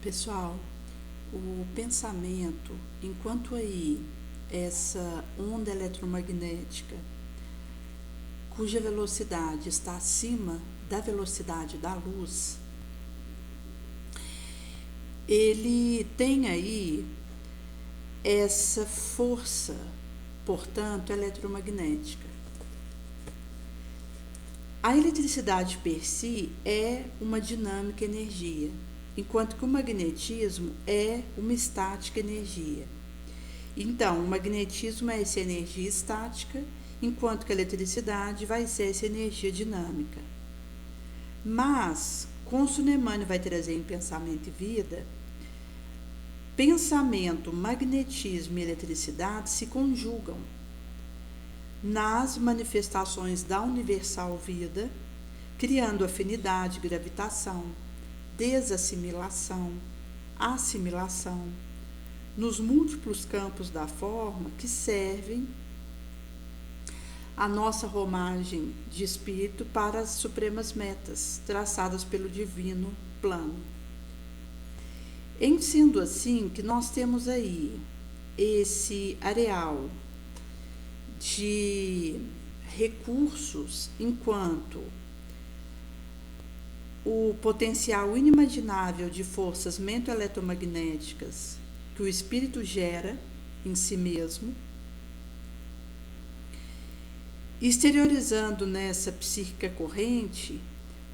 Pessoal, o pensamento, enquanto aí essa onda eletromagnética, cuja velocidade está acima da velocidade da luz, ele tem aí essa força, portanto, eletromagnética. A eletricidade per si é uma dinâmica energia, enquanto que o magnetismo é uma estática energia. Então, o magnetismo é essa energia estática, enquanto que a eletricidade vai ser essa energia dinâmica. Mas, com Sunemani vai trazer em Pensamento e Vida, pensamento, magnetismo e eletricidade se conjugam nas manifestações da universal vida, criando afinidade, gravitação, desassimilação, assimilação, nos múltiplos campos da forma que servem a nossa romagem de espírito para as supremas metas traçadas pelo divino plano. Em sendo assim que nós temos aí esse areal de recursos, enquanto o potencial inimaginável de forças mento-eletromagnéticas que o espírito gera em si mesmo, exteriorizando nessa psíquica corrente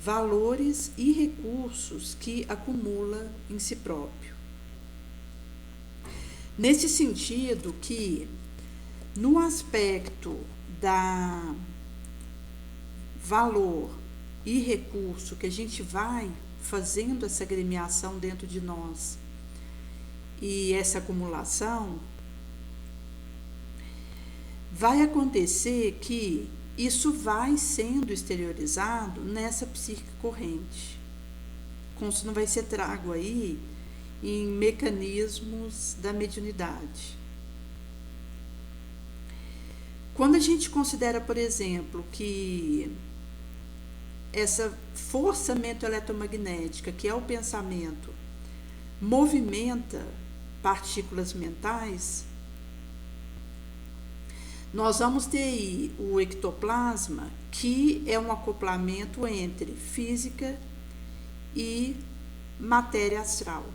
valores e recursos que acumula em si próprio. Nesse sentido que, no aspecto da valor e recurso que a gente vai fazendo essa agremiação dentro de nós e essa acumulação, vai acontecer que isso vai sendo exteriorizado nessa psíquica corrente. Como isso não vai ser trago aí em mecanismos da mediunidade. Quando a gente considera, por exemplo, que essa força mento-eletromagnética, que é o pensamento, movimenta partículas mentais, nós vamos ter aí o ectoplasma, que é um acoplamento entre física e matéria astral.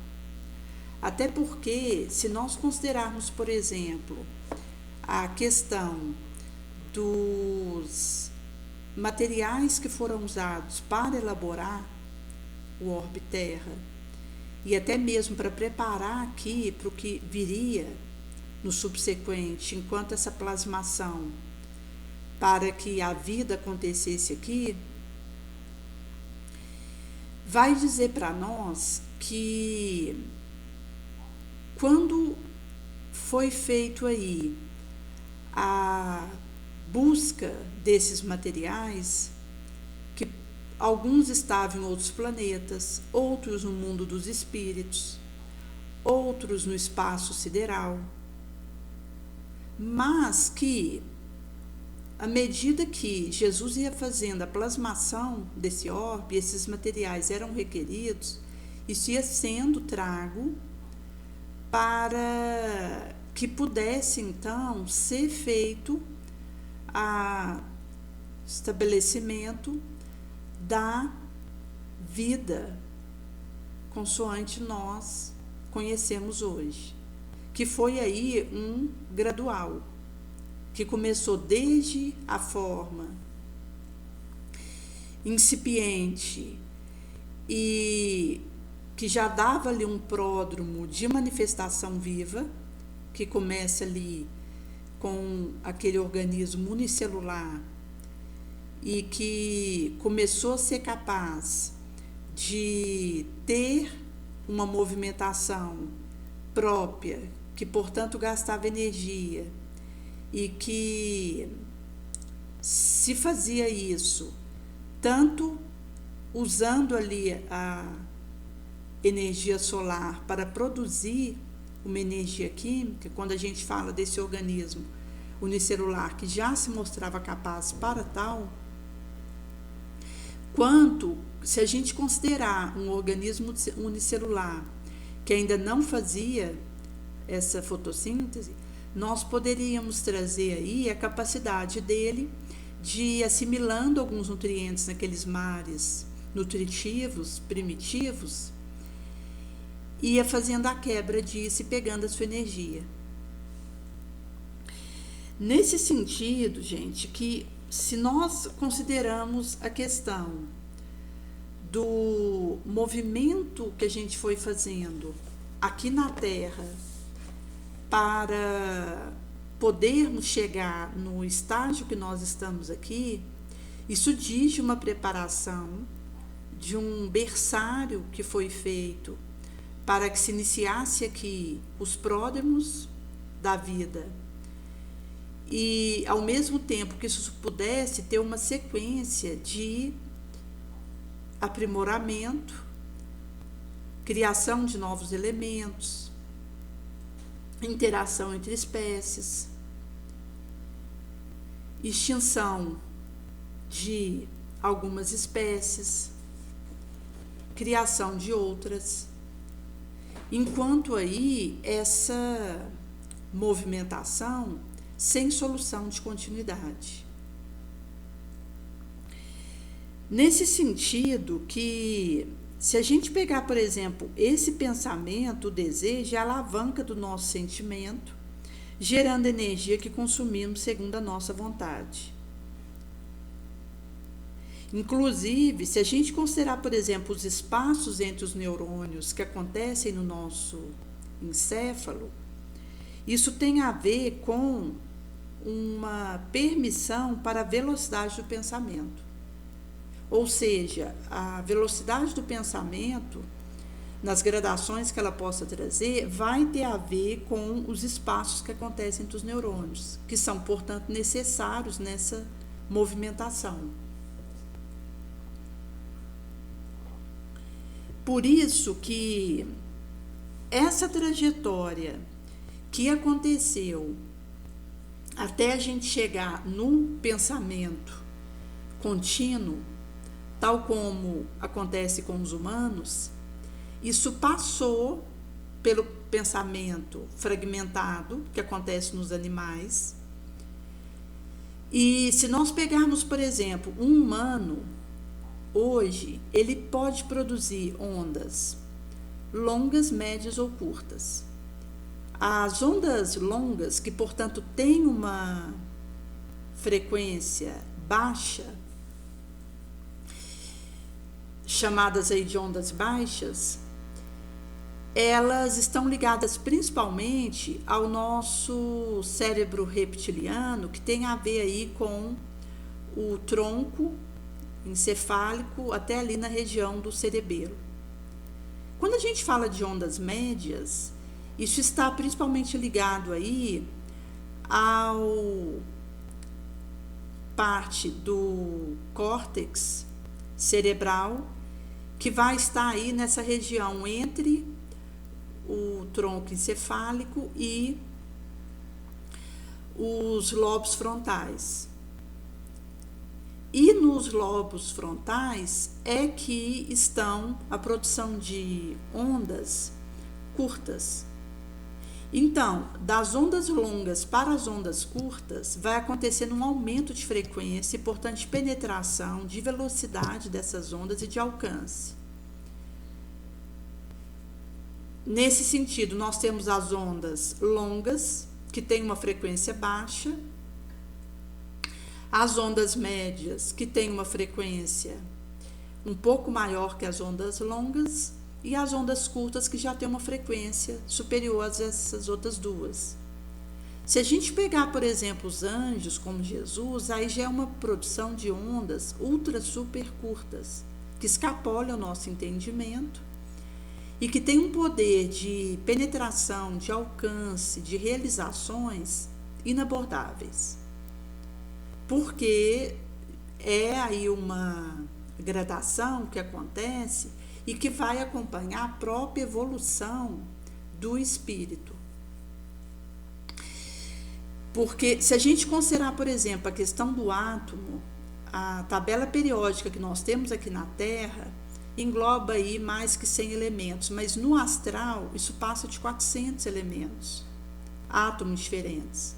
Até porque, se nós considerarmos, por exemplo, a questão dos materiais que foram usados para elaborar o orbe Terra e até mesmo para preparar aqui para o que viria no subsequente, enquanto essa plasmação, para que a vida acontecesse aqui, vai dizer para nós que quando foi feito aí a busca desses materiais, que alguns estavam em outros planetas, outros no mundo dos espíritos, outros no espaço sideral, mas que, à medida que Jesus ia fazendo a plasmação desse orbe, esses materiais eram requeridos, isso ia sendo trago para que pudesse, então, ser feito o estabelecimento da vida consoante nós conhecemos hoje, que foi aí um gradual, que começou desde a forma incipiente e que já dava ali um pródromo de manifestação viva, que começa ali com aquele organismo unicelular e que começou a ser capaz de ter uma movimentação própria, que portanto gastava energia e que se fazia isso tanto usando ali a energia solar para produzir uma energia química, quando a gente fala desse organismo unicelular que já se mostrava capaz para tal, quanto se a gente considerar um organismo unicelular que ainda não fazia essa fotossíntese, nós poderíamos trazer aí a capacidade dele de ir assimilando alguns nutrientes naqueles mares nutritivos, primitivos, ia fazendo a quebra disso e pegando a sua energia. Nesse sentido, gente, que se nós consideramos a questão do movimento que a gente foi fazendo aqui na Terra para podermos chegar no estágio que nós estamos aqui, isso diz de uma preparação, de um berçário que foi feito para que se iniciasse aqui os pródromos da vida e, ao mesmo tempo que isso pudesse ter uma sequência de aprimoramento, criação de novos elementos, interação entre espécies, extinção de algumas espécies, criação de outras, enquanto aí essa movimentação sem solução de continuidade. Nesse sentido que, se a gente pegar, por exemplo, esse pensamento, o desejo, é a alavanca do nosso sentimento, gerando energia que consumimos segundo a nossa vontade. Inclusive, se a gente considerar, por exemplo, os espaços entre os neurônios que acontecem no nosso encéfalo, isso tem a ver com uma permissão para a velocidade do pensamento. Ou seja, a velocidade do pensamento, nas gradações que ela possa trazer, vai ter a ver com os espaços que acontecem entre os neurônios, que são, portanto, necessários nessa movimentação. Por isso que essa trajetória que aconteceu até a gente chegar no pensamento contínuo, tal como acontece com os humanos, isso passou pelo pensamento fragmentado, que acontece nos animais. E se nós pegarmos, por exemplo, um humano, hoje, ele pode produzir ondas longas, médias ou curtas. As ondas longas, que portanto têm uma frequência baixa, chamadas aí de ondas baixas, elas estão ligadas principalmente ao nosso cérebro reptiliano, que tem a ver aí com o tronco encefálico até ali na região do cerebelo. Quando a gente fala de ondas médias, isso está principalmente ligado aí ao parte do córtex cerebral, que vai estar aí nessa região entre o tronco encefálico e os lobos frontais. E nos lobos frontais é que estão a produção de ondas curtas. Então, das ondas longas para as ondas curtas, vai acontecendo um aumento de frequência e, portanto, de penetração, de velocidade dessas ondas e de alcance. Nesse sentido, nós temos as ondas longas, que têm uma frequência baixa, as ondas médias, que têm uma frequência um pouco maior que as ondas longas, e as ondas curtas, que já têm uma frequência superior a essas outras duas. Se a gente pegar, por exemplo, os anjos, como Jesus, aí já é uma produção de ondas ultra super curtas, que escapolam ao nosso entendimento e que tem um poder de penetração, de alcance, de realizações inabordáveis. Porque é aí uma gradação que acontece e que vai acompanhar a própria evolução do espírito. Porque se a gente considerar, por exemplo, a questão do átomo, a tabela periódica que nós temos aqui na Terra, engloba aí mais que 100 elementos, mas no astral isso passa de 400 elementos, átomos diferentes.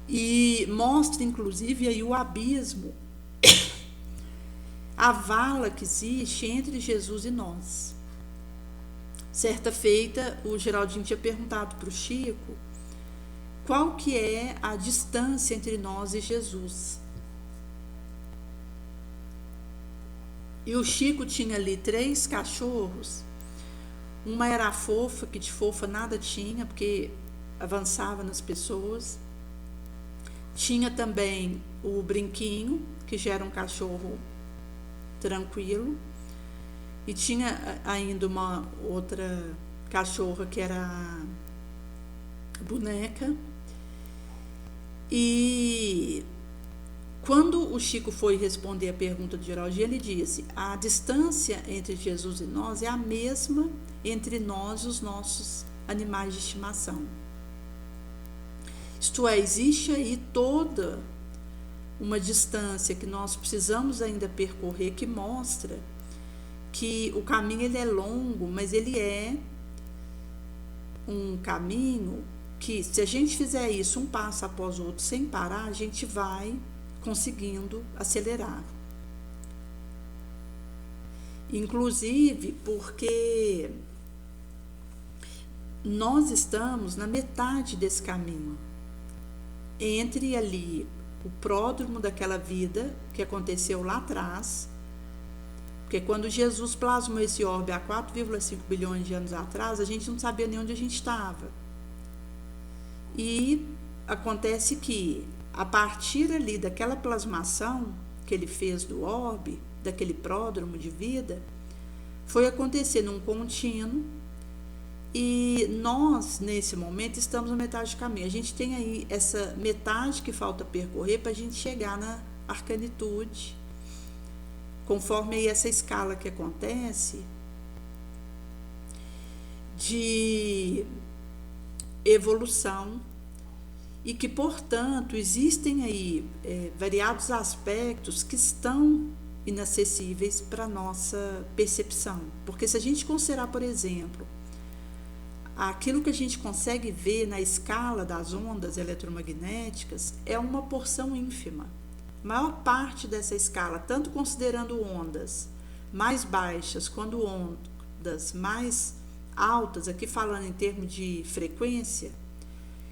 E mostra inclusive aí o abismo, a vala que existe entre Jesus e nós. Certa feita, o Geraldinho tinha perguntado para o Chico qual que é a distância entre nós e Jesus. E o Chico tinha ali 3 cachorros. Uma era a Fofa, que de fofa nada tinha, porque avançava nas pessoas. Tinha também o Brinquinho, que já era um cachorro tranquilo. E tinha ainda uma outra cachorra, que era a Boneca. E quando o Chico foi responder a pergunta de Geraldinho, ele disse: a distância entre Jesus e nós é a mesma entre nós e os nossos animais de estimação. Isto é, existe aí toda uma distância que nós precisamos ainda percorrer, que mostra que o caminho ele é longo, mas ele é um caminho que, se a gente fizer isso um passo após o outro sem parar, a gente vai conseguindo acelerar. Inclusive porque nós estamos na metade desse caminho, entre ali o pródromo daquela vida que aconteceu lá atrás, porque quando Jesus plasmou esse orbe há 4,5 bilhões de anos atrás, a gente não sabia nem onde a gente estava. E acontece que, a partir ali daquela plasmação que ele fez do orbe, daquele pródromo de vida, foi acontecer num contínuo, e nós, nesse momento, estamos na metade do caminho. A gente tem aí essa metade que falta percorrer para a gente chegar na arcanitude, conforme aí essa escala que acontece de evolução, e que, portanto, existem aí variados aspectos que estão inacessíveis para a nossa percepção. Porque se a gente considerar, por exemplo, aquilo que a gente consegue ver na escala das ondas eletromagnéticas, é uma porção ínfima. A maior parte dessa escala, tanto considerando ondas mais baixas quanto ondas mais altas, aqui falando em termos de frequência,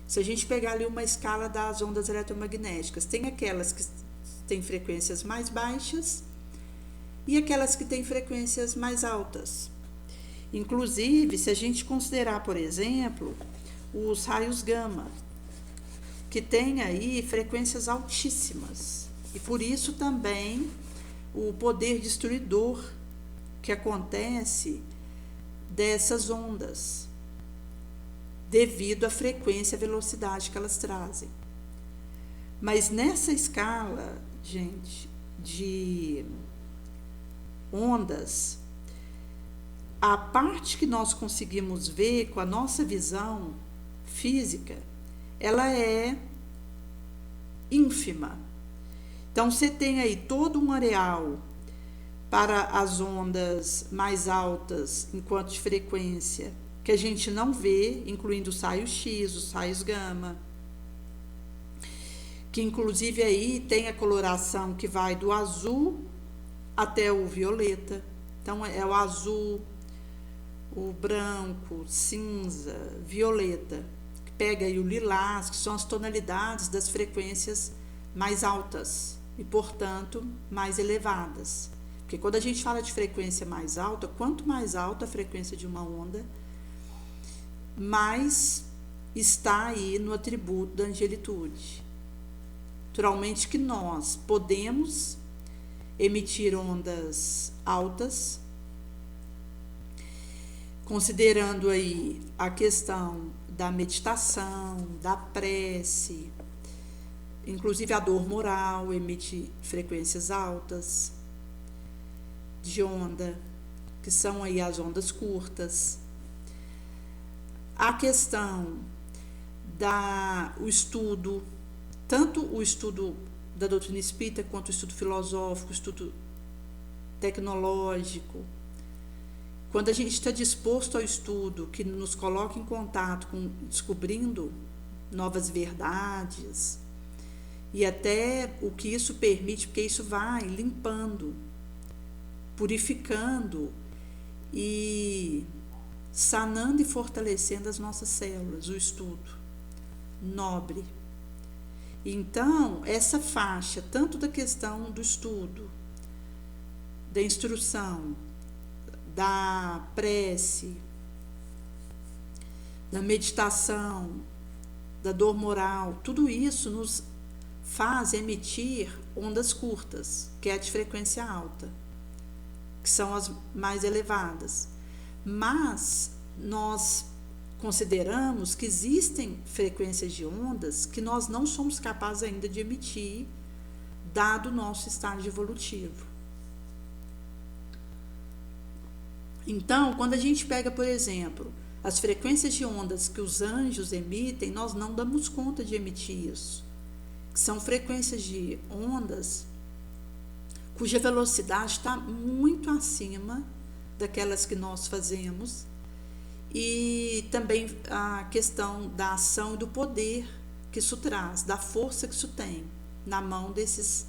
se a gente pegar ali uma escala das ondas eletromagnéticas, tem aquelas que têm frequências mais baixas e aquelas que têm frequências mais altas. Inclusive, se a gente considerar, por exemplo, os raios gama, que tem aí frequências altíssimas, e por isso também o poder destruidor que acontece dessas ondas, devido à frequência e velocidade que elas trazem. Mas nessa escala, gente, de ondas, a parte que nós conseguimos ver com a nossa visão física, ela é ínfima. Então, você tem aí todo um areal para as ondas mais altas, enquanto de frequência, que a gente não vê, incluindo os raios X, os raios gama, que inclusive aí tem a coloração que vai do azul até o violeta. Então, é o azul, o branco, cinza, violeta, que pega aí o lilás, que são as tonalidades das frequências mais altas e, portanto, mais elevadas. Porque quando a gente fala de frequência mais alta, quanto mais alta a frequência de uma onda, mais está aí no atributo da angelitude. Naturalmente que nós podemos emitir ondas altas, considerando aí a questão da meditação, da prece, inclusive a dor moral emite frequências altas de onda, que são aí as ondas curtas. A questão o estudo, tanto o estudo da doutrina espírita quanto o estudo filosófico, o estudo tecnológico, quando a gente está disposto ao estudo que nos coloca em contato com descobrindo novas verdades, e até o que isso permite, porque isso vai limpando, purificando e sanando e fortalecendo as nossas células, o estudo nobre. Então, essa faixa, tanto da questão do estudo, da instrução, da prece, da meditação, da dor moral, tudo isso nos faz emitir ondas curtas, que é a de frequência alta, que são as mais elevadas. Mas nós consideramos que existem frequências de ondas que nós não somos capazes ainda de emitir, dado o nosso estágio evolutivo. Então, quando a gente pega, por exemplo, as frequências de ondas que os anjos emitem, nós não damos conta de emitir isso. São frequências de ondas cuja velocidade está muito acima daquelas que nós fazemos, e também a questão da ação e do poder que isso traz, da força que isso tem na mão desses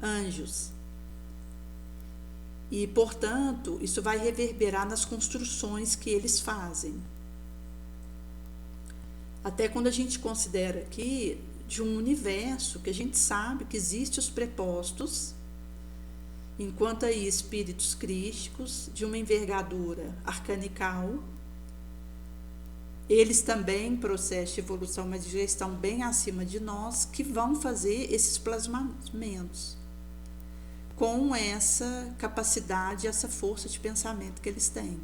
anjos. E, portanto, isso vai reverberar nas construções que eles fazem. Até quando a gente considera aqui de um universo que a gente sabe que existem os prepostos, enquanto aí espíritos crísticos de uma envergadura arcanical, eles também em processo de evolução, mas já estão bem acima de nós, que vão fazer esses plasmamentos com essa capacidade, essa força de pensamento que eles têm.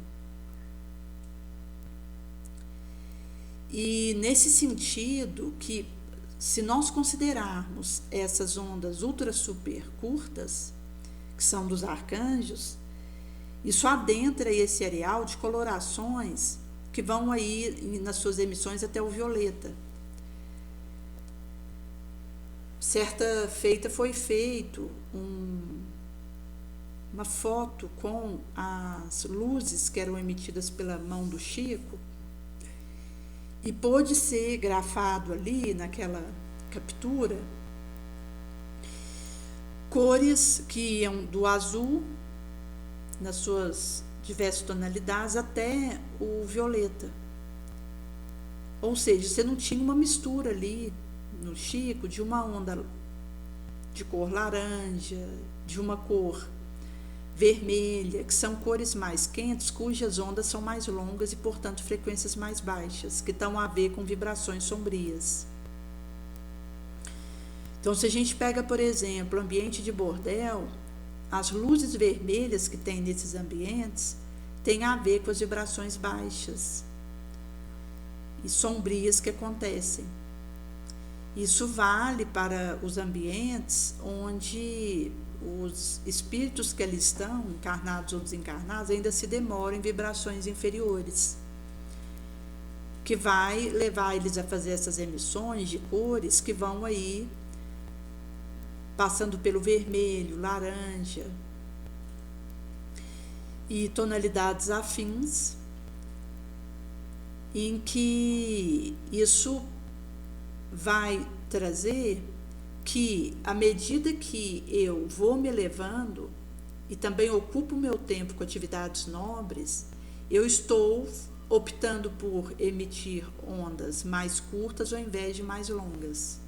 E nesse sentido que, se nós considerarmos essas ondas ultra super curtas, que são dos arcanjos, isso adentra esse areal de colorações que vão aí nas suas emissões até o violeta. Certa feita foi feito uma foto com as luzes que eram emitidas pela mão do Chico, e pôde ser grafado ali naquela captura cores que iam do azul nas suas diversas tonalidades até o violeta. Ou seja, você não tinha uma mistura ali no Chico de uma onda de cor laranja, de uma cor vermelha, que são cores mais quentes, cujas ondas são mais longas e, portanto, frequências mais baixas, que estão a ver com vibrações sombrias. Então, se a gente pega, por exemplo, o ambiente de bordel, as luzes vermelhas que tem nesses ambientes têm a ver com as vibrações baixas e sombrias que acontecem. Isso vale para os ambientes onde os espíritos que ali estão, encarnados ou desencarnados, ainda se demoram em vibrações inferiores, que vai levar eles a fazer essas emissões de cores que vão aí passando pelo vermelho, laranja e tonalidades afins, em que isso vai trazer que, à medida que eu vou me elevando e também ocupo meu tempo com atividades nobres, eu estou optando por emitir ondas mais curtas ao invés de mais longas.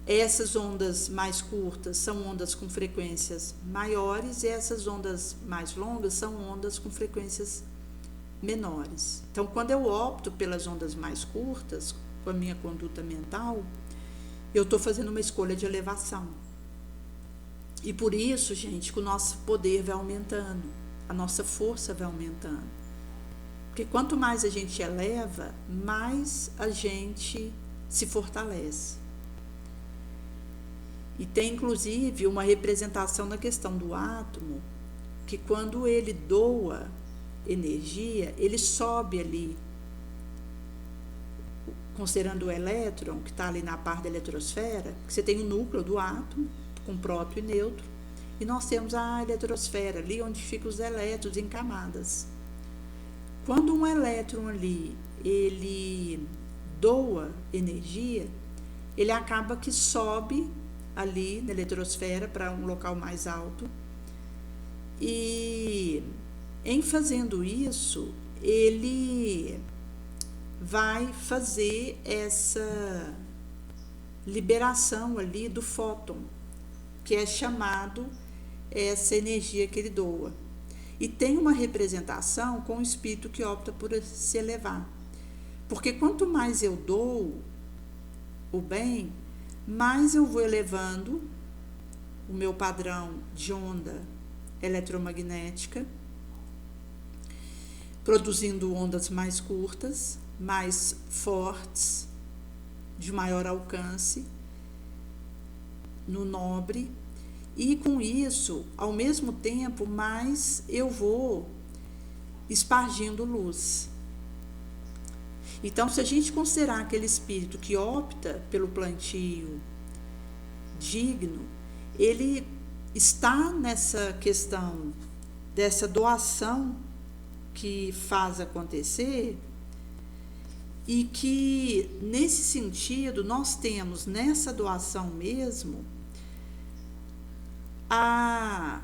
Essas ondas mais curtas são ondas com frequências maiores e essas ondas mais longas são ondas com frequências menores. Então, quando eu opto pelas ondas mais curtas, com a minha conduta mental, eu estou fazendo uma escolha de elevação. E por isso, gente, que o nosso poder vai aumentando, a nossa força vai aumentando. Porque quanto mais a gente eleva, mais a gente se fortalece. E tem, inclusive, uma representação na questão do átomo, que quando ele doa energia, ele sobe ali, considerando o elétron, que está ali na parte da eletrosfera, que você tem o núcleo do átomo, com próton e nêutron, e nós temos a eletrosfera, ali onde ficam os elétrons em camadas. Quando um elétron ali, ele doa energia, ele acaba que sobe ali na eletrosfera para um local mais alto, e em fazendo isso, ele vai fazer essa liberação ali do fóton, que é chamado essa energia que ele doa. E tem uma representação com o espírito que opta por se elevar. Porque quanto mais eu dou o bem, mais eu vou elevando o meu padrão de onda eletromagnética, produzindo ondas mais curtas, mais fortes, de maior alcance, no nobre, e com isso, ao mesmo tempo, mais eu vou espargindo luz. Então, se a gente considerar aquele espírito que opta pelo plantio digno, ele está nessa questão dessa doação que faz acontecer, e que, nesse sentido, nós temos nessa doação mesmo a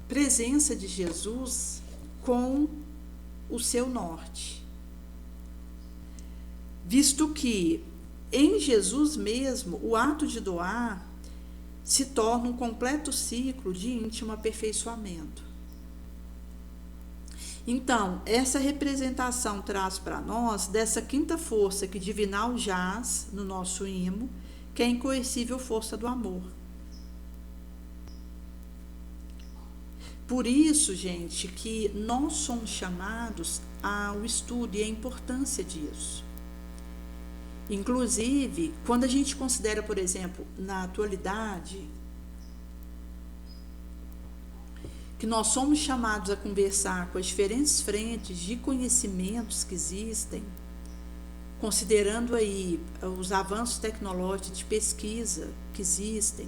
presença de Jesus com o seu norte. Visto que em Jesus mesmo o ato de doar se torna um completo ciclo de íntimo aperfeiçoamento. Então, essa representação traz para nós dessa quinta força que divinal jaz no nosso imo, que é a incoercível força do amor. Por isso, gente, que nós somos chamados ao estudo e a importância disso. Inclusive, quando a gente considera, por exemplo, na atualidade, que nós somos chamados a conversar com as diferentes frentes de conhecimentos que existem, considerando aí os avanços tecnológicos de pesquisa que existem,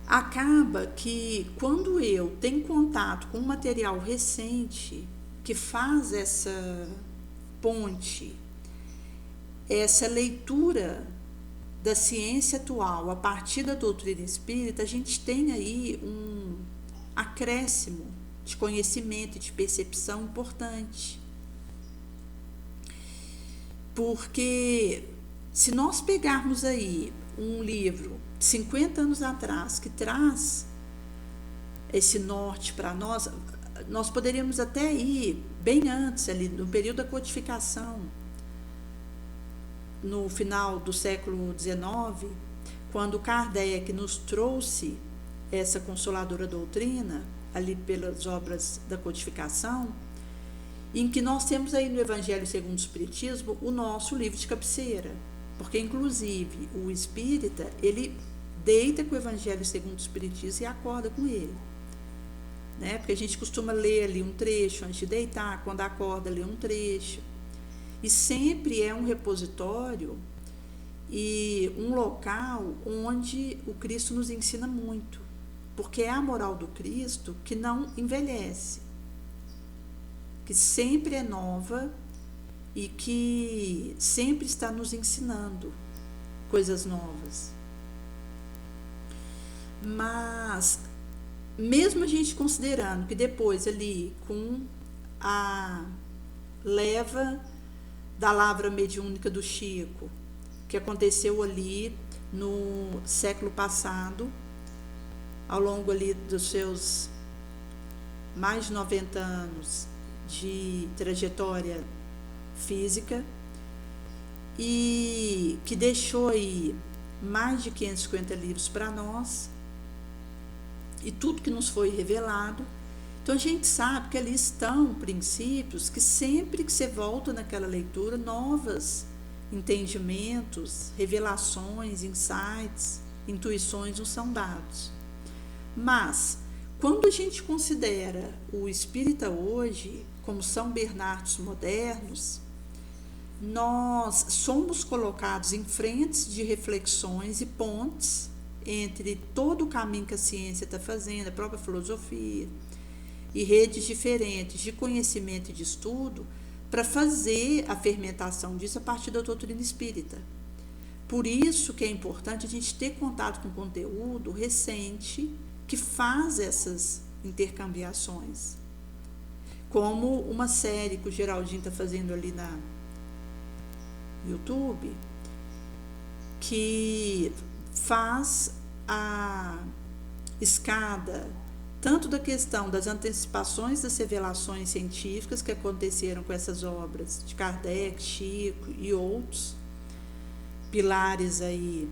acaba que quando eu tenho contato com um material recente que faz essa ponte, essa leitura da ciência atual a partir da doutrina espírita, a gente tem aí um acréscimo de conhecimento e de percepção importante. Porque se nós pegarmos aí um livro de 50 anos atrás que traz esse norte para nós, nós poderíamos até ir bem antes, ali no período da codificação, no final do século XIX, quando Kardec nos trouxe essa consoladora doutrina, ali pelas obras da codificação, em que nós temos aí no Evangelho segundo o Espiritismo o nosso livro de cabeceira, porque inclusive o espírita, ele deita com o Evangelho segundo o Espiritismo e acorda com ele, né? Porque a gente costuma ler ali um trecho antes de deitar, quando acorda lê um trecho, e sempre é um repositório e um local onde o Cristo nos ensina muito, porque é a moral do Cristo que não envelhece, que sempre é nova e que sempre está nos ensinando coisas novas. Mas, mesmo a gente considerando que depois ali, com a leva da lavra mediúnica do Chico, que aconteceu ali no século passado, ao longo ali dos seus mais de 90 anos de trajetória física, e que deixou aí mais de 550 livros para nós, e tudo que nos foi revelado. Então a gente sabe que ali estão princípios que sempre que você volta naquela leitura, novos entendimentos, revelações, insights, intuições nos são dados. Mas, quando a gente considera o espírita hoje como São Bernardos modernos, nós somos colocados em frentes de reflexões e pontes entre todo o caminho que a ciência está fazendo, a própria filosofia, e redes diferentes de conhecimento e de estudo, para fazer a fermentação disso a partir da doutrina espírita. Por isso que é importante a gente ter contato com conteúdo recente que faz essas intercambiações. Como uma série que o Geraldinho está fazendo ali na YouTube, que faz a escada tanto da questão das antecipações das revelações científicas que aconteceram com essas obras de Kardec, Chico e outros pilares aí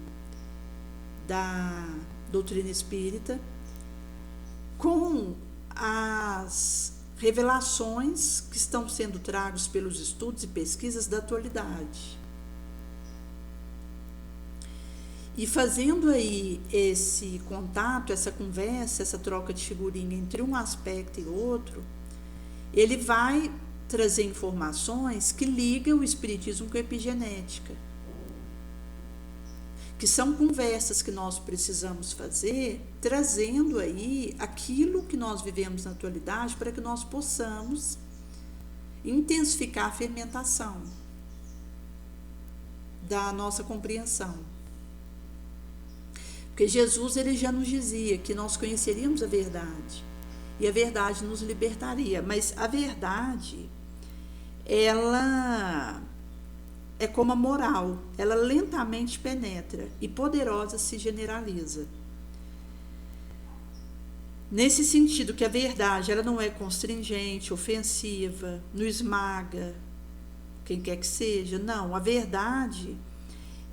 da doutrina espírita, com as revelações que estão sendo tragas pelos estudos e pesquisas da atualidade. E fazendo aí esse contato, essa conversa, essa troca de figurinha entre um aspecto e outro, ele vai trazer informações que ligam o espiritismo com a epigenética, que são conversas que nós precisamos fazer, trazendo aí aquilo que nós vivemos na atualidade para que nós possamos intensificar a fermentação da nossa compreensão. Porque Jesus, ele já nos dizia que nós conheceríamos a verdade e a verdade nos libertaria, mas a verdade, ela é como a moral, ela lentamente penetra e poderosa se generaliza. Nesse sentido que a verdade, ela não é constringente, ofensiva, não esmaga quem quer que seja, não, a verdade,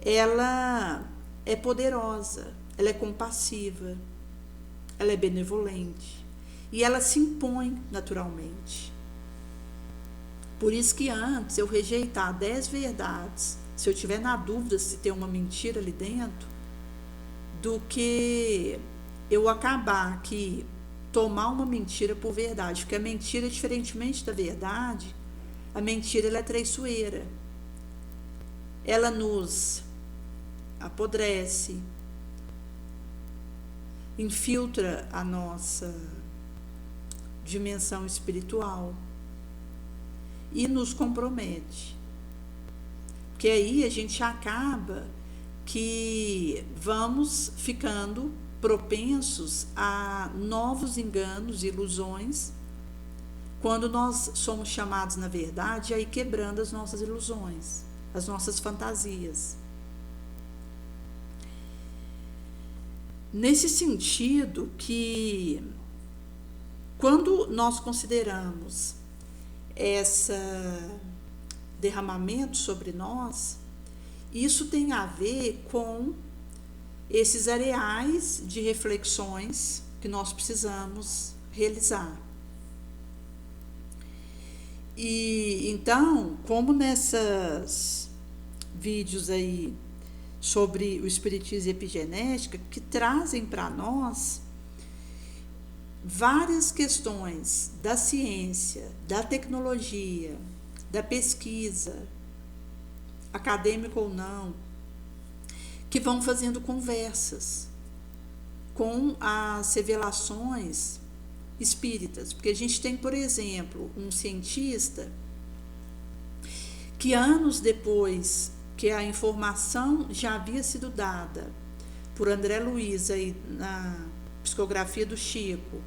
ela é poderosa, ela é compassiva, ela é benevolente e ela se impõe naturalmente. Por isso que antes eu rejeitar 10 verdades, se eu tiver na dúvida se tem uma mentira ali dentro, do que eu acabar aqui tomar uma mentira por verdade, porque a mentira, diferentemente da verdade, a mentira ela é traiçoeira. Ela nos apodrece, infiltra a nossa dimensão espiritual e nos compromete. Porque aí a gente acaba que vamos ficando propensos a novos enganos e ilusões quando nós somos chamados na verdade, aí quebrando as nossas ilusões, as nossas fantasias. Nesse sentido que, quando nós consideramos esse derramamento sobre nós, isso tem a ver com esses areais de reflexões que nós precisamos realizar. E então, como nesses vídeos aí sobre o espiritismo e epigenética, que trazem para nós várias questões da ciência, da tecnologia, da pesquisa, acadêmica ou não, que vão fazendo conversas com as revelações espíritas. Porque a gente tem, por exemplo, um cientista que anos depois que a informação já havia sido dada por André Luiz aí na psicografia do Chico,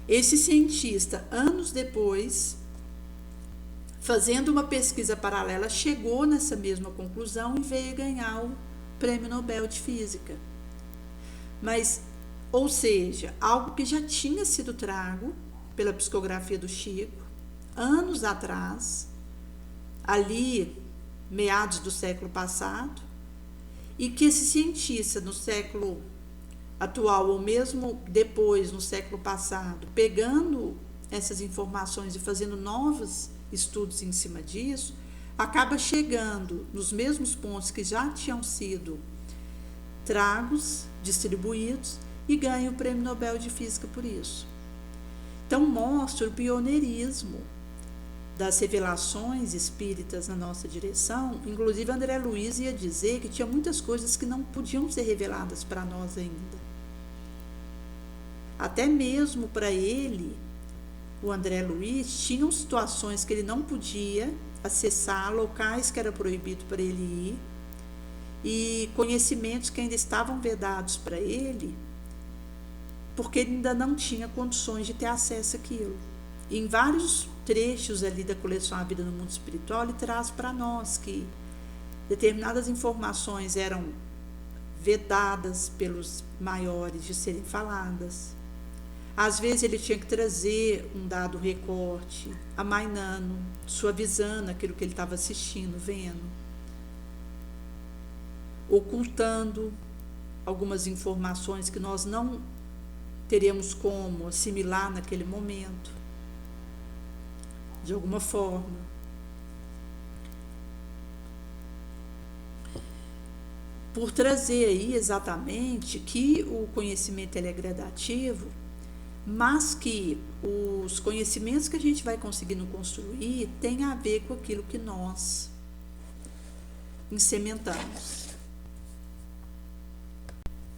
esse cientista, anos depois, fazendo uma pesquisa paralela, chegou nessa mesma conclusão e veio ganhar o Prêmio Nobel de Física. Mas, ou seja, algo que já tinha sido trago pela psicografia do Chico, anos atrás, ali, meados do século passado, e que esse cientista no século atual, ou mesmo depois, no século passado, pegando essas informações e fazendo novos estudos em cima disso, acaba chegando nos mesmos pontos que já tinham sido tragos, distribuídos, e ganha o Prêmio Nobel de Física por isso. Então, mostra o pioneirismo das revelações espíritas na nossa direção, inclusive André Luiz ia dizer que tinha muitas coisas que não podiam ser reveladas para nós ainda. Até mesmo para ele, o André Luiz, tinham situações que ele não podia acessar, locais que era proibido para ele ir, e conhecimentos que ainda estavam vedados para ele, porque ele ainda não tinha condições de ter acesso àquilo. E em vários trechos ali da coleção A Vida no Mundo Espiritual, ele traz para nós que determinadas informações eram vedadas pelos maiores de serem faladas. Às vezes ele tinha que trazer um dado recorte, amainando, suavizando aquilo que ele estava assistindo, vendo, ocultando algumas informações que nós não teríamos como assimilar naquele momento, de alguma forma. Por trazer aí exatamente que o conhecimento ele é gradativo, mas que os conhecimentos que a gente vai conseguindo construir tem a ver com aquilo que nós insementamos.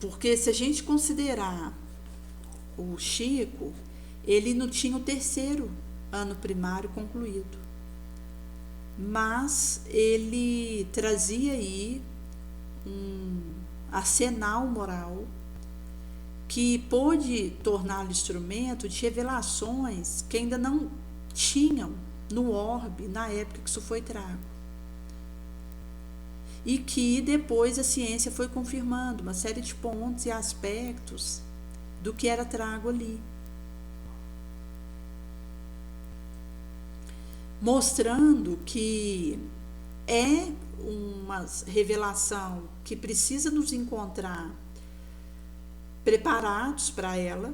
Porque se a gente considerar o Chico, ele não tinha o 3º ano primário concluído, mas ele trazia aí um arsenal moral que pôde torná-lo instrumento de revelações que ainda não tinham no orbe na época que isso foi trago. E que depois a ciência foi confirmando uma série de pontos e aspectos do que era trago ali. Mostrando que é uma revelação que precisa nos encontrar preparados para ela,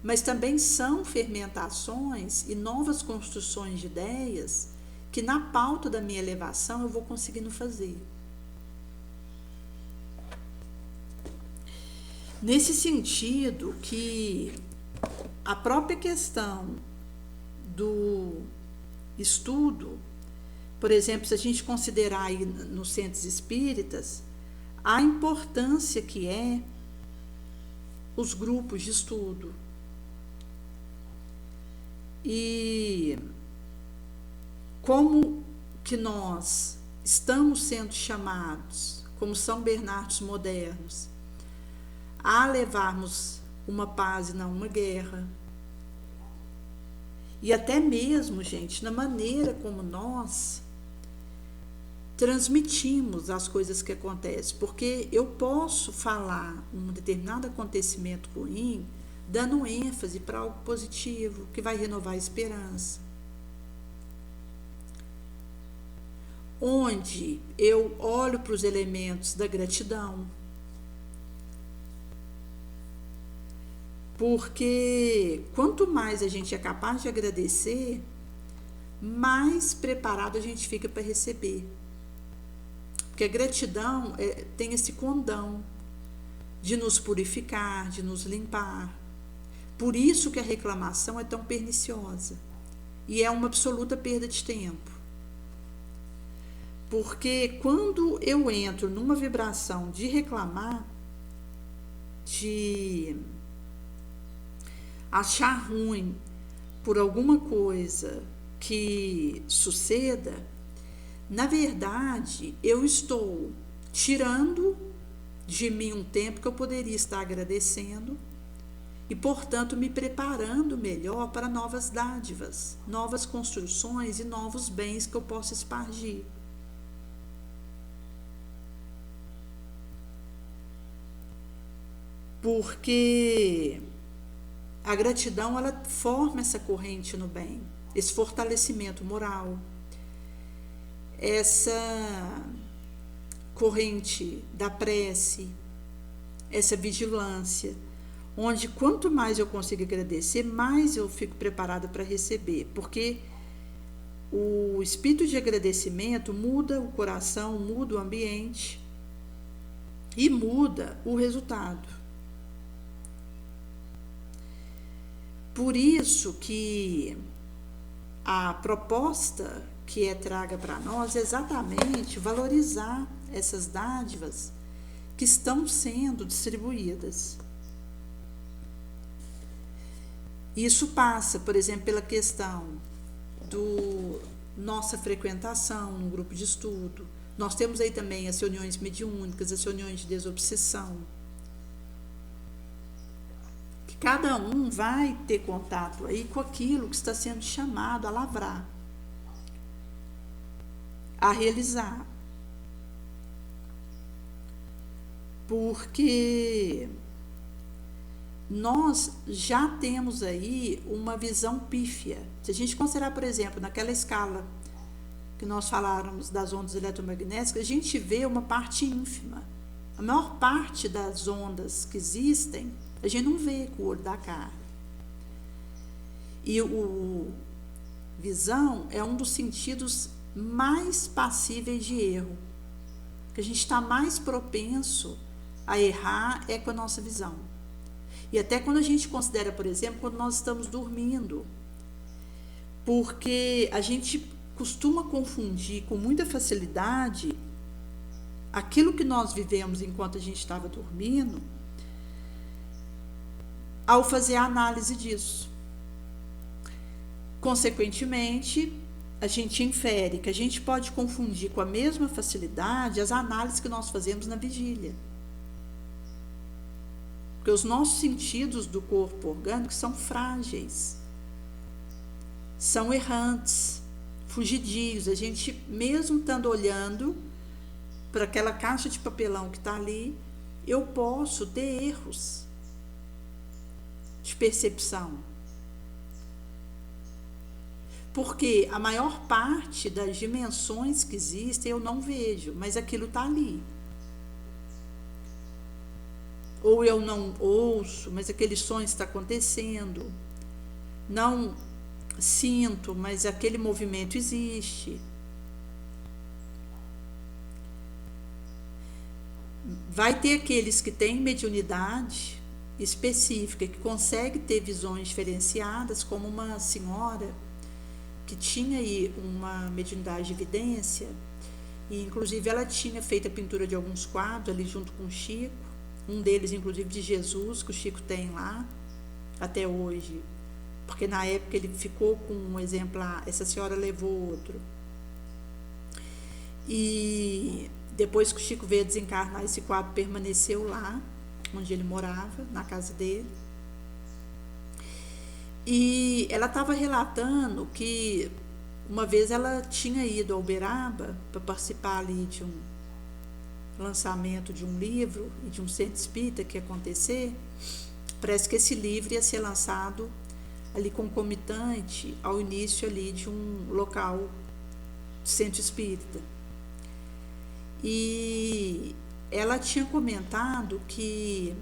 mas também são fermentações e novas construções de ideias que na pauta da minha elevação eu vou conseguindo fazer. Nesse sentido que a própria questão do estudo, por exemplo, se a gente considerar aí nos centros espíritas, a importância que é os grupos de estudo. E como que nós estamos sendo chamados, como São Bernardos modernos, a levarmos uma paz e não uma guerra. E até mesmo, gente, na maneira como nós transmitimos as coisas que acontecem, porque eu posso falar um determinado acontecimento ruim, dando ênfase para algo positivo, que vai renovar a esperança. Onde eu olho para os elementos da gratidão, porque quanto mais a gente é capaz de agradecer, mais preparado a gente fica para receber. Porque a gratidão tem esse condão de nos purificar, de nos limpar. Por isso que a reclamação é tão perniciosa e é uma absoluta perda de tempo. Porque quando eu entro numa vibração de reclamar, de achar ruim por alguma coisa que suceda, na verdade, eu estou tirando de mim um tempo que eu poderia estar agradecendo e, portanto, me preparando melhor para novas dádivas, novas construções e novos bens que eu possa espargir. Porque a gratidão, ela forma essa corrente no bem, esse fortalecimento moral, essa corrente da prece, essa vigilância, onde quanto mais eu consigo agradecer, mais eu fico preparada para receber, porque o espírito de agradecimento muda o coração, muda o ambiente e muda o resultado. Por isso que a proposta que é traga para nós é exatamente valorizar essas dádivas que estão sendo distribuídas. Isso passa, por exemplo, pela questão do nossa frequentação no grupo de estudo. Nós temos aí também as reuniões mediúnicas, as reuniões de desobsessão, que cada um vai ter contato aí com aquilo que está sendo chamado a lavrar, a realizar. Porque nós já temos aí uma visão pífia. Se a gente considerar, por exemplo, naquela escala que nós faláramos das ondas eletromagnéticas, a gente vê uma parte ínfima. A maior parte das ondas que existem, a gente não vê com o olho da cara. E o visão é um dos sentidos mais passíveis de erro. Que a gente está mais propenso a errar é com a nossa visão. E até quando a gente considera, por exemplo, quando nós estamos dormindo, porque a gente costuma confundir com muita facilidade aquilo que nós vivemos enquanto a gente estava dormindo, ao fazer a análise disso. Consequentemente, a gente infere que a gente pode confundir com a mesma facilidade as análises que nós fazemos na vigília. Porque os nossos sentidos do corpo orgânico são frágeis, são errantes, fugidios. A gente, mesmo estando olhando para aquela caixa de papelão que está ali, eu posso ter erros de percepção. Porque a maior parte das dimensões que existem eu não vejo, mas aquilo está ali. Ou eu não ouço, mas aquele som está acontecendo. Não sinto, mas aquele movimento existe. Vai ter aqueles que têm mediunidade específica, que conseguem ter visões diferenciadas, como uma senhora que tinha aí uma mediunidade de evidência, e inclusive ela tinha feito a pintura de alguns quadros ali junto com o Chico, um deles inclusive de Jesus, que o Chico tem lá até hoje, porque na época ele ficou com um exemplar, essa senhora levou outro. E depois que o Chico veio desencarnar, esse quadro permaneceu lá onde ele morava, na casa dele. E ela estava relatando que uma vez ela tinha ido a Uberaba para participar ali de um lançamento de um livro e de um centro espírita que ia acontecer. Parece que esse livro ia ser lançado ali concomitante ao início ali de um local centro espírita. E ela tinha comentado que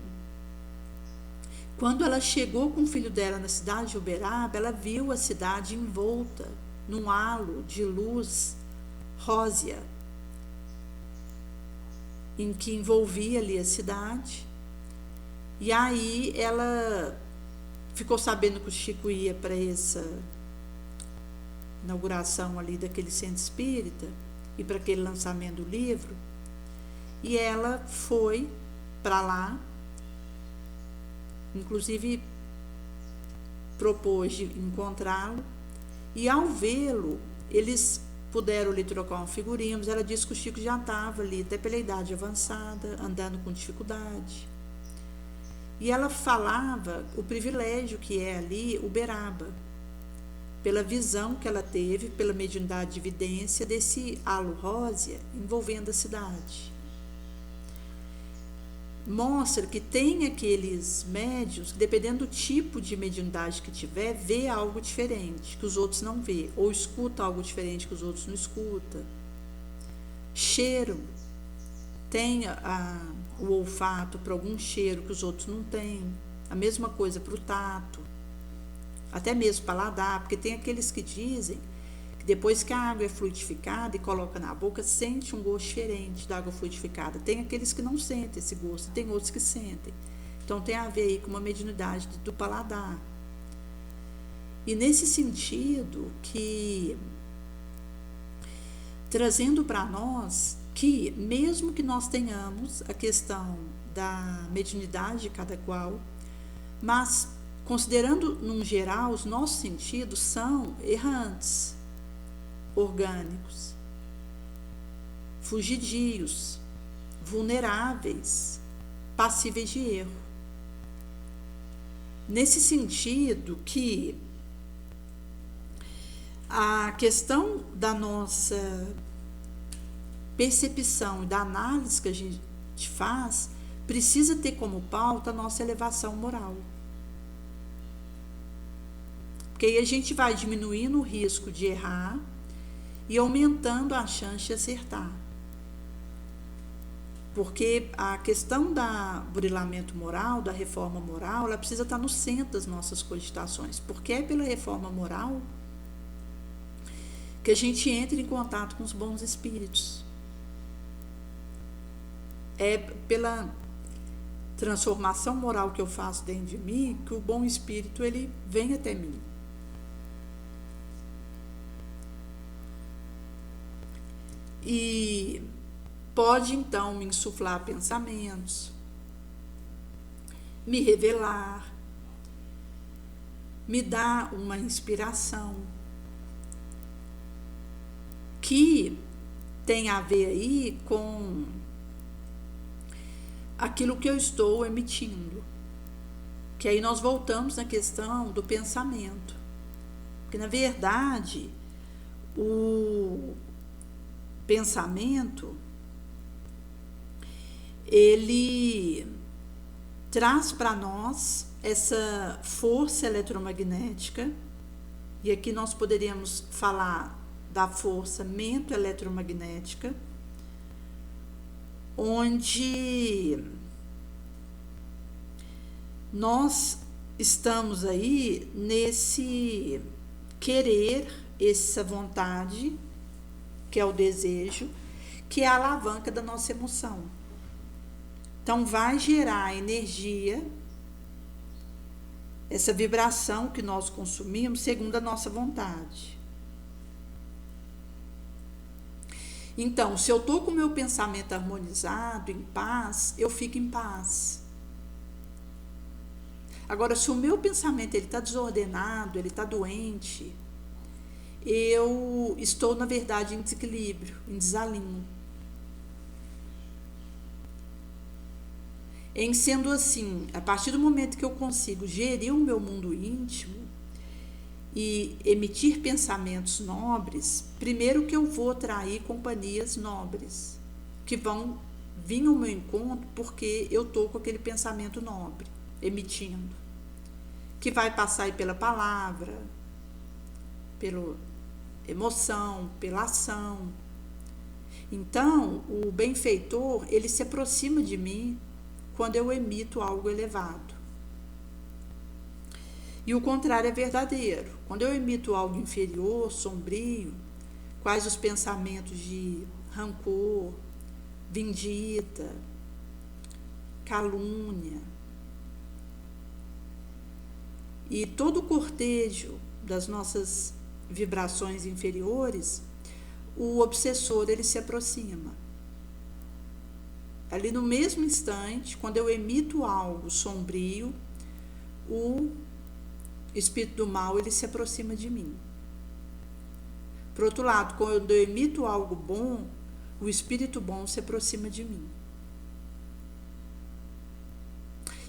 quando ela chegou com o filho dela na cidade de Uberaba, ela viu a cidade envolta num halo de luz rósea, em que envolvia ali a cidade. E aí ela ficou sabendo que o Chico ia para essa inauguração ali daquele centro espírita e para aquele lançamento do livro, e ela foi para lá, inclusive propôs de encontrá-lo, e ao vê-lo, eles puderam lhe trocar uma figurinha, mas ela disse que o Chico já estava ali, até pela idade avançada, andando com dificuldade. E ela falava o privilégio que é ali Uberaba, pela visão que ela teve, pela mediunidade de evidência desse halo rósea envolvendo a cidade. Mostra que tem aqueles médiuns que, dependendo do tipo de mediunidade que tiver, vê algo diferente que os outros não vê, ou escuta algo diferente que os outros não escutam. Cheiro, tem o olfato para algum cheiro que os outros não têm. A mesma coisa para o tato, até mesmo paladar, porque tem aqueles que dizem que depois que a água é fluidificada e coloca na boca, sente um gosto diferente da água fluidificada. Tem aqueles que não sentem esse gosto, tem outros que sentem. Então tem a ver aí com uma mediunidade do paladar. E nesse sentido que, trazendo para nós que, mesmo que nós tenhamos a questão da mediunidade de cada qual, mas considerando num geral, os nossos sentidos são errantes, orgânicos, fugidios, vulneráveis, passíveis de erro. Nesse sentido que a questão da nossa percepção e da análise que a gente faz precisa ter como pauta a nossa elevação moral. Porque aí a gente vai diminuindo o risco de errar e aumentando a chance de acertar. Porque a questão do burilamento moral, da reforma moral, ela precisa estar no centro das nossas cogitações. Porque é pela reforma moral que a gente entra em contato com os bons espíritos. É pela transformação moral que eu faço dentro de mim que o bom espírito ele vem até mim. E pode então me insuflar pensamentos, me revelar, me dar uma inspiração que tem a ver aí com aquilo que eu estou emitindo. Que aí nós voltamos na questão do pensamento. Porque, na verdade, o pensamento, ele traz para nós essa força eletromagnética, e aqui nós poderíamos falar da força mento-eletromagnética, onde nós estamos aí nesse querer, essa vontade, que é o desejo, que é a alavanca da nossa emoção. Então, vai gerar energia, essa vibração que nós consumimos segundo a nossa vontade. Então, se eu estou com o meu pensamento harmonizado, em paz, eu fico em paz. Agora, se o meu pensamento está desordenado, ele está doente, eu estou, na verdade, em desequilíbrio, em desalinho. Em sendo assim, a partir do momento que eu consigo gerir o meu mundo íntimo e emitir pensamentos nobres, primeiro que eu vou atrair companhias nobres, que vão vir ao meu encontro porque eu estou com aquele pensamento nobre, emitindo, que vai passar aí pela palavra, pela emoção, pela ação. Então, o benfeitor, ele se aproxima de mim quando eu emito algo elevado. E o contrário é verdadeiro. Quando eu emito algo inferior, sombrio, quais os pensamentos de rancor, vindita, calúnia, e todo o cortejo das nossas vibrações inferiores, o obsessor ele se aproxima. Ali no mesmo instante, quando eu emito algo sombrio, o espírito do mal ele se aproxima de mim. Por outro lado, quando eu emito algo bom, o espírito bom se aproxima de mim.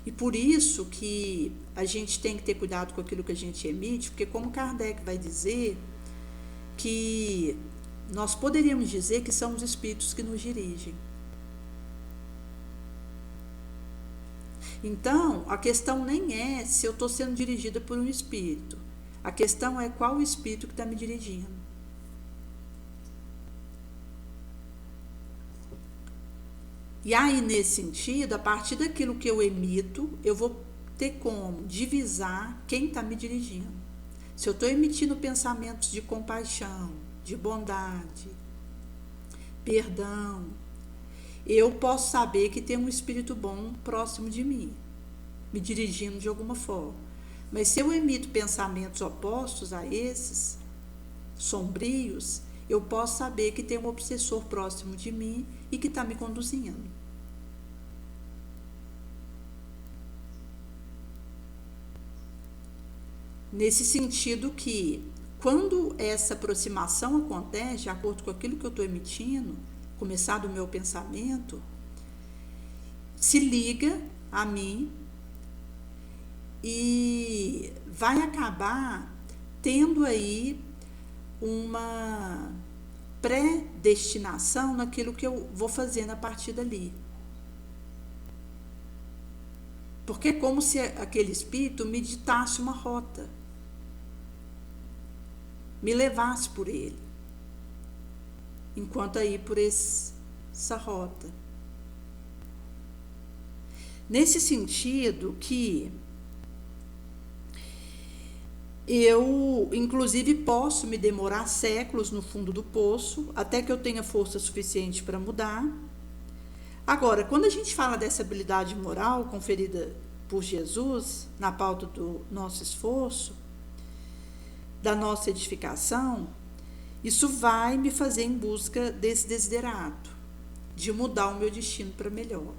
E por isso que a gente tem que ter cuidado com aquilo que a gente emite, porque como Kardec vai dizer, que nós poderíamos dizer que são os espíritos que nos dirigem. Então, a questão nem é se eu estou sendo dirigida por um espírito. A questão é qual o espírito que está me dirigindo. E aí, nesse sentido, a partir daquilo que eu emito, eu vou ter como divisar quem está me dirigindo. Se eu estou emitindo pensamentos de compaixão, de bondade, perdão, eu posso saber que tem um espírito bom próximo de mim, me dirigindo de alguma forma. Mas se eu emito pensamentos opostos a esses, sombrios, eu posso saber que tem um obsessor próximo de mim e que está me conduzindo. Nesse sentido que, quando essa aproximação acontece, de acordo com aquilo que eu estou emitindo, começar do meu pensamento, se liga a mim e vai acabar tendo aí uma predestinação naquilo que eu vou fazendo a partir dali. Porque é como se aquele espírito me ditasse uma rota, me levasse por ele, enquanto aí por essa rota. Nesse sentido que eu, inclusive, posso me demorar séculos no fundo do poço, até que eu tenha força suficiente para mudar. Agora, quando a gente fala dessa habilidade moral conferida por Jesus, na pauta do nosso esforço, da nossa edificação, isso vai me fazer em busca desse desiderato, de mudar o meu destino para melhor.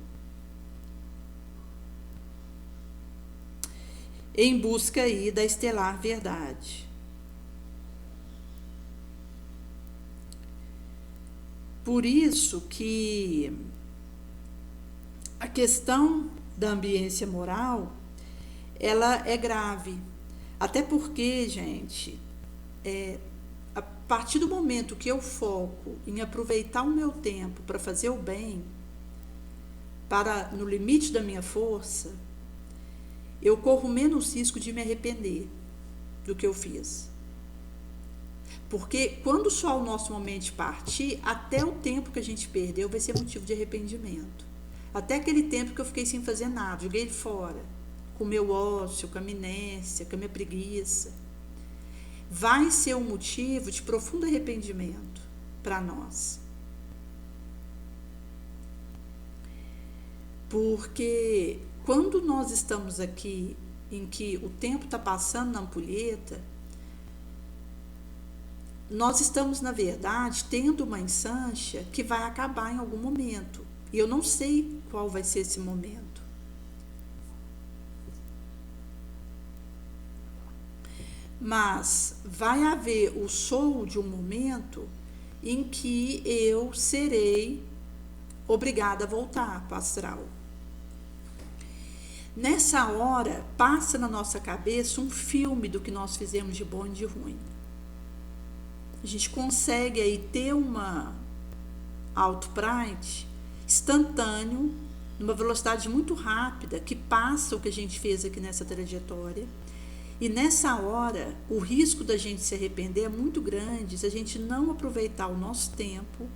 Em busca aí da estelar verdade. Por isso que a questão da ambiência moral, ela é grave. Até porque, gente, a partir do momento que eu foco em aproveitar o meu tempo para fazer o bem, no limite da minha força, eu corro menos risco de me arrepender do que eu fiz. Porque quando só o nosso momento partir, até o tempo que a gente perdeu vai ser motivo de arrependimento. Até aquele tempo que eu fiquei sem fazer nada, joguei ele fora, com o meu ócio, com a minha inércia, com a minha preguiça. Vai ser um motivo de profundo arrependimento para nós. Porque quando nós estamos aqui, em que o tempo está passando na ampulheta, nós estamos, na verdade, tendo uma ensancha que vai acabar em algum momento. E eu não sei qual vai ser esse momento. Mas vai haver o show de um momento em que eu serei obrigada a voltar para o astral. Nessa hora, passa na nossa cabeça um filme do que nós fizemos de bom e de ruim. A gente consegue aí ter uma auto-pride instantâneo, numa velocidade muito rápida, que passa o que a gente fez aqui nessa trajetória. E nessa hora, o risco da gente se arrepender é muito grande se a gente não aproveitar o nosso tempo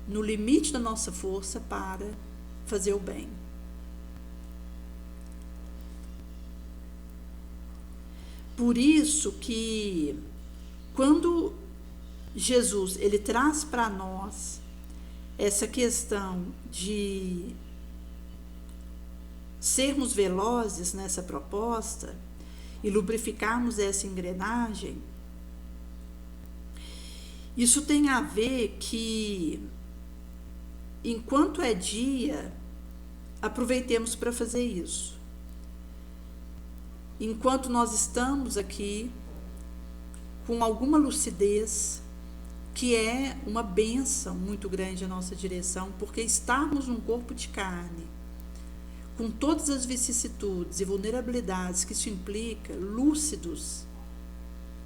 no limite da nossa força para fazer o bem. Por isso que quando Jesus ele traz para nós essa questão de sermos velozes nessa proposta e lubrificarmos essa engrenagem, isso tem a ver que, enquanto é dia, aproveitemos para fazer isso. Enquanto nós estamos aqui com alguma lucidez, que é uma bênção muito grande à nossa direção, porque estarmos num corpo de carne, com todas as vicissitudes e vulnerabilidades que isso implica, lúcidos,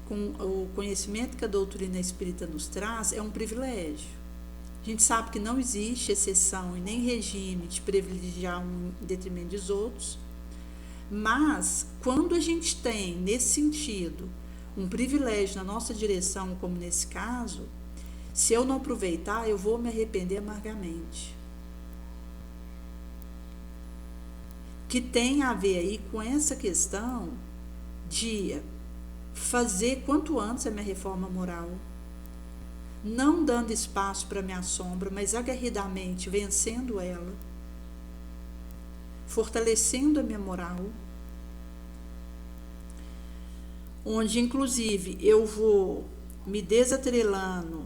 com o conhecimento que a doutrina espírita nos traz, é um privilégio. A gente sabe que não existe exceção e nem regime de privilegiar um em detrimento dos outros, mas quando a gente tem, nesse sentido, um privilégio na nossa direção, como nesse caso, se eu não aproveitar, eu vou me arrepender amargamente. Que tem a ver aí com essa questão de fazer quanto antes a minha reforma moral, não dando espaço para a minha sombra, mas aguerridamente vencendo ela, fortalecendo a minha moral, onde inclusive eu vou me desatrelando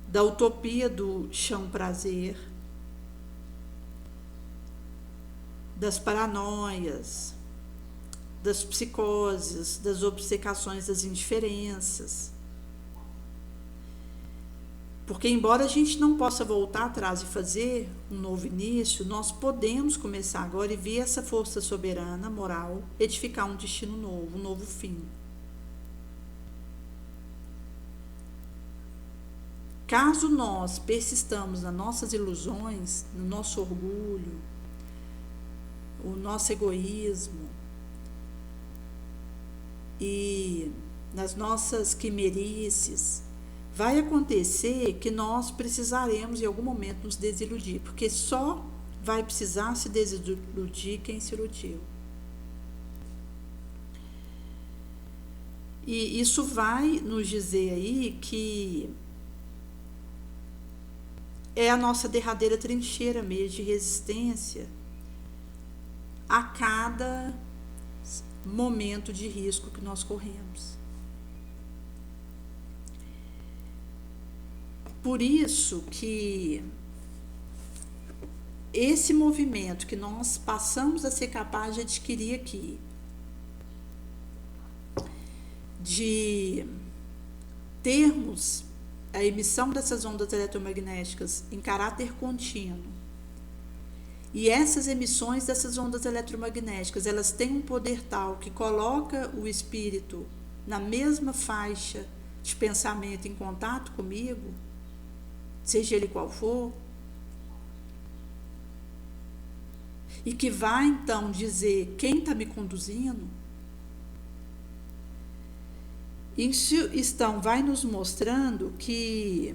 da utopia do chão prazer, das paranoias, das psicoses, das obcecações, das indiferenças. Porque embora a gente não possa voltar atrás e fazer um novo início, nós podemos começar agora e ver essa força soberana, moral, edificar um destino novo, um novo fim. Caso nós persistamos nas nossas ilusões, no nosso orgulho, o nosso egoísmo e nas nossas quimerices, vai acontecer que nós precisaremos em algum momento nos desiludir, porque só vai precisar se desiludir quem se iludiu. E isso vai nos dizer aí que é a nossa derradeira trincheira mesmo de resistência a cada momento de risco que nós corremos. Por isso que esse movimento que nós passamos a ser capazes de adquirir aqui, de termos a emissão dessas ondas eletromagnéticas em caráter contínuo, e essas emissões dessas ondas eletromagnéticas, elas têm um poder tal que coloca o espírito na mesma faixa de pensamento em contato comigo, seja ele qual for, e que vai então dizer quem está me conduzindo. Isso vai nos mostrando que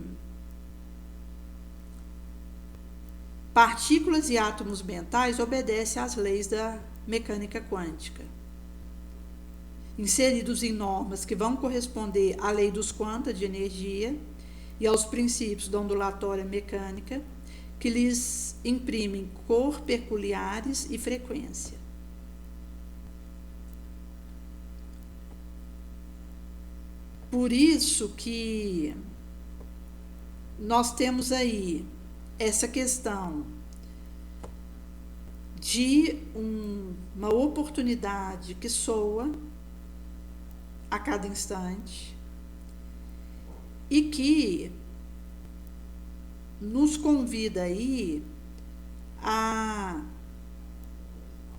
partículas e átomos mentais obedecem às leis da mecânica quântica, inseridos em normas que vão corresponder à lei dos quanta de energia e aos princípios da ondulatória mecânica, que lhes imprimem cor peculiares e frequência. Por isso que nós temos aí essa questão de uma oportunidade que soa a cada instante e que nos convida aí a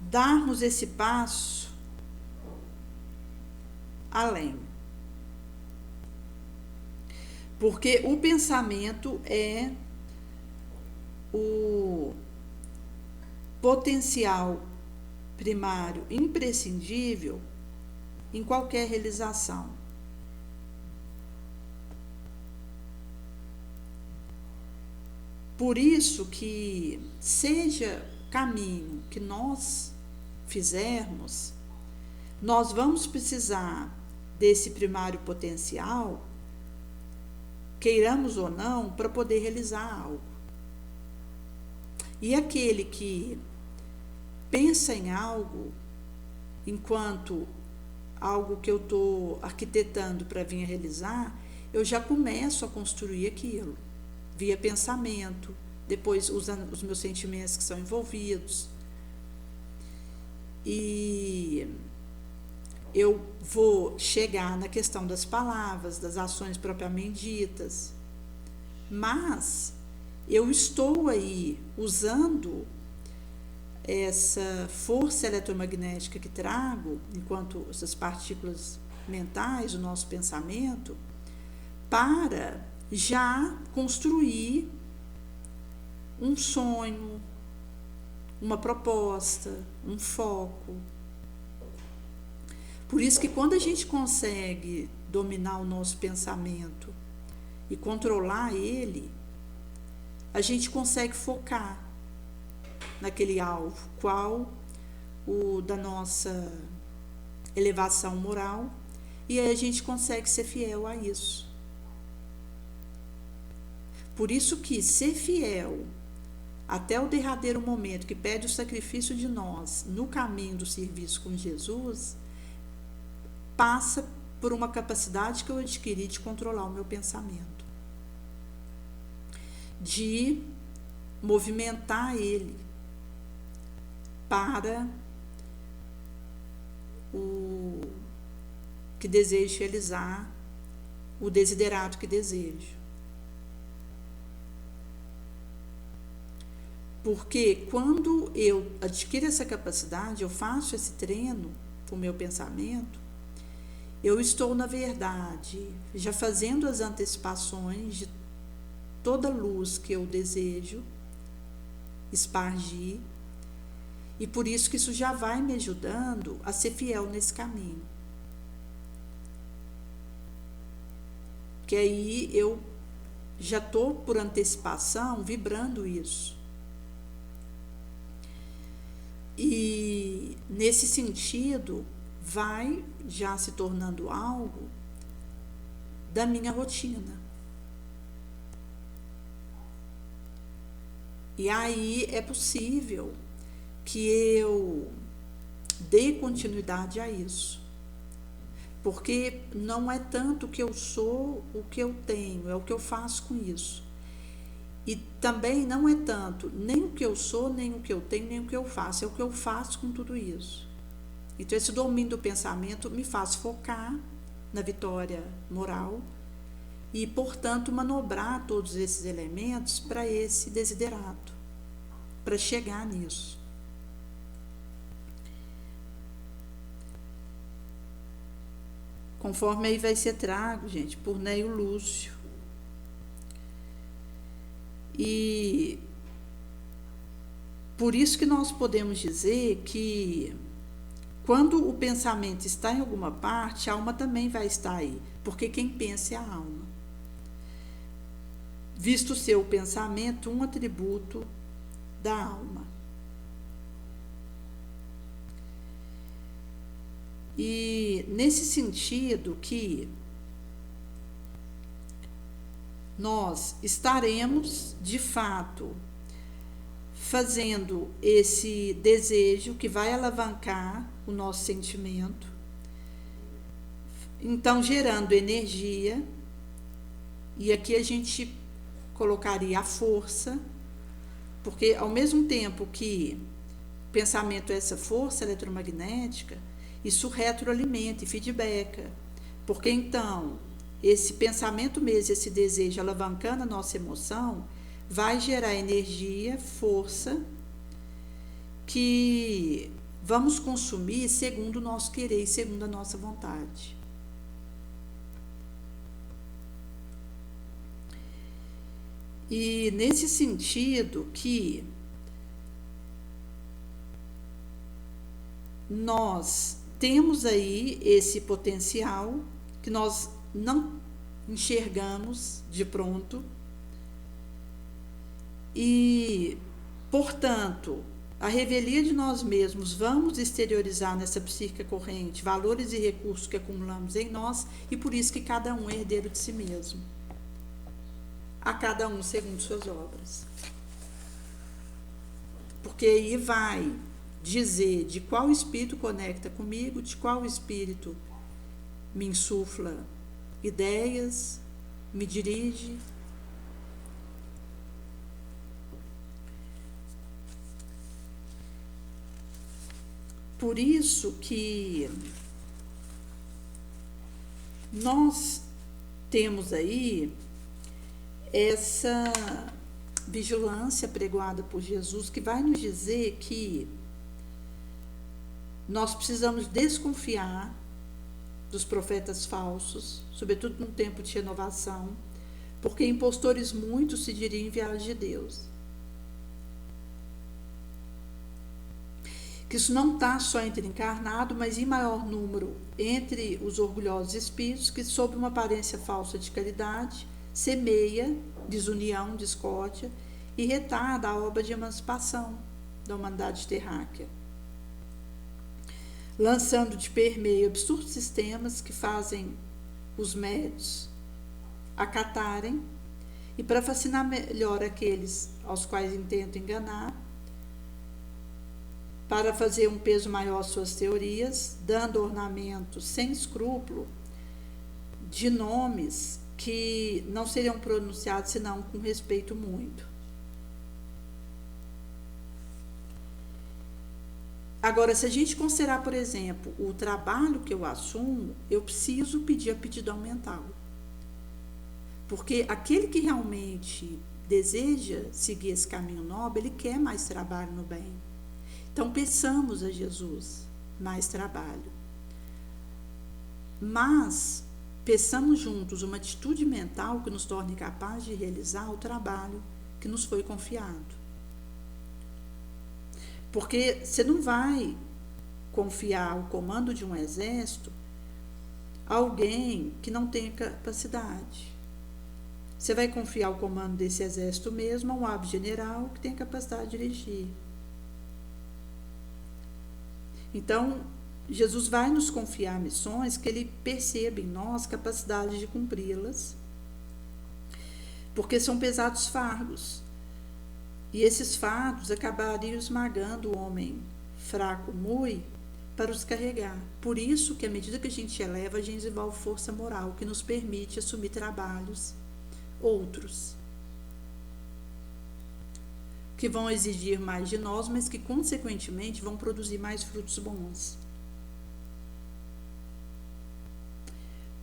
darmos esse passo além. Porque o pensamento é o potencial primário imprescindível em qualquer realização. Por isso que, seja o caminho que nós fizermos, nós vamos precisar desse primário potencial, queiramos ou não, para poder realizar algo. E aquele que pensa em algo, enquanto algo que eu estou arquitetando para vir a realizar, eu já começo a construir aquilo, via pensamento, depois usando os meus sentimentos que são envolvidos. E eu vou chegar na questão das palavras, das ações propriamente ditas, mas eu estou aí usando essa força eletromagnética que trago, enquanto essas partículas mentais, o nosso pensamento, para já construir um sonho, uma proposta, um foco. Por isso que quando a gente consegue dominar o nosso pensamento e controlar ele, a gente consegue focar naquele alvo, qual o da nossa elevação moral, e aí a gente consegue ser fiel a isso. Por isso que ser fiel até o derradeiro momento que pede o sacrifício de nós no caminho do serviço com Jesus passa por uma capacidade que eu adquiri de controlar o meu pensamento, de movimentar ele para o que desejo realizar, o desiderato que desejo. Porque quando eu adquiro essa capacidade, eu faço esse treino para o meu pensamento, eu estou, na verdade, já fazendo as antecipações de toda luz que eu desejo espargir, e por isso que isso já vai me ajudando a ser fiel nesse caminho. Que aí eu já estou, por antecipação, vibrando isso. E nesse sentido, vai já se tornando algo da minha rotina. E aí é possível que eu dê continuidade a isso. Porque não é tanto o que eu sou, o que eu tenho, é o que eu faço com isso. E também não é tanto nem o que eu sou, nem o que eu tenho, nem o que eu faço, é o que eu faço com tudo isso. Então, esse domínio do pensamento me faz focar na vitória moral e, portanto, manobrar todos esses elementos para esse desiderato, para chegar nisso. Conforme aí vai ser trago, gente, por Neio Lúcio. E por isso que nós podemos dizer que quando o pensamento está em alguma parte, a alma também vai estar aí, porque quem pensa é a alma. Visto ser o pensamento um atributo da alma. E nesse sentido que nós estaremos, de fato, fazendo esse desejo que vai alavancar o nosso sentimento, então gerando energia, e aqui a gente colocaria a força, porque ao mesmo tempo que o pensamento é essa força eletromagnética, isso retroalimenta e feedbacka, porque então esse pensamento mesmo, esse desejo alavancando a nossa emoção, vai gerar energia, força, que vamos consumir segundo o nosso querer e segundo a nossa vontade. E nesse sentido que nós temos aí esse potencial que nós não enxergamos de pronto e, portanto, a revelia de nós mesmos vamos exteriorizar nessa psíquica corrente valores e recursos que acumulamos em nós, e por isso que cada um é herdeiro de si mesmo, a cada um segundo suas obras. Porque aí vai dizer de qual espírito conecta comigo, de qual espírito me insufla ideias, me dirige. Por isso que nós temos aí essa vigilância pregoada por Jesus, que vai nos dizer que nós precisamos desconfiar dos profetas falsos, sobretudo num tempo de renovação, porque impostores muitos se diriam enviados de Deus. Que isso não está só entre encarnado, mas em maior número entre os orgulhosos espíritos que, sob uma aparência falsa de caridade, semeia desunião, discórdia e retarda a obra de emancipação da humanidade terráquea, lançando de permeio absurdos sistemas que fazem os médios acatarem, e para fascinar melhor aqueles aos quais intentam enganar, para fazer um peso maior às suas teorias, dando ornamentos sem escrúpulo de nomes que não seriam pronunciados senão com respeito muito. Agora, se a gente considerar, por exemplo, o trabalho que eu assumo, eu preciso pedir a aptidão mental. Porque aquele que realmente deseja seguir esse caminho nobre, ele quer mais trabalho no bem. Então, peçamos a Jesus mais trabalho. Mas, peçamos juntos uma atitude mental que nos torne capazes de realizar o trabalho que nos foi confiado. Porque você não vai confiar o comando de um exército a alguém que não tem capacidade. Você vai confiar o comando desse exército mesmo a um cabo general que tem capacidade de dirigir. Então, Jesus vai nos confiar missões que ele perceba em nós capacidade de cumpri-las, porque são pesados fardos. E esses fardos acabariam esmagando o homem fraco, muito, para os carregar. Por isso que, à medida que a gente eleva, a gente desenvolve força moral, que nos permite assumir trabalhos outros, que vão exigir mais de nós, mas que, consequentemente, vão produzir mais frutos bons.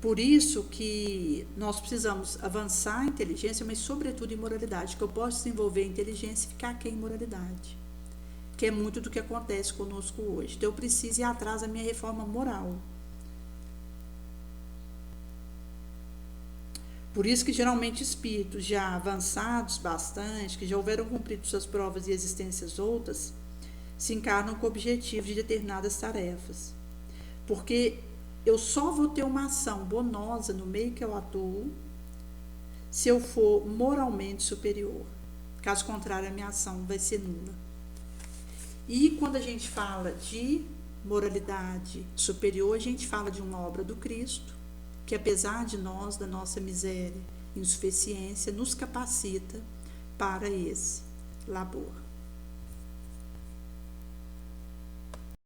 Por isso que nós precisamos avançar em inteligência, mas sobretudo em moralidade, que eu posso desenvolver inteligência e ficar aqui em moralidade, que é muito do que acontece conosco hoje. Então eu preciso ir atrás da minha reforma moral. Por isso que geralmente espíritos já avançados bastante, que já houveram cumprido suas provas e existências outras, se encarnam com o objetivo de determinadas tarefas. Porque eu só vou ter uma ação bonosa no meio que eu atuo se eu for moralmente superior. Caso contrário, a minha ação vai ser nula. E quando a gente fala de moralidade superior, a gente fala de uma obra do Cristo, que apesar de nós, da nossa miséria e insuficiência, nos capacita para esse labor.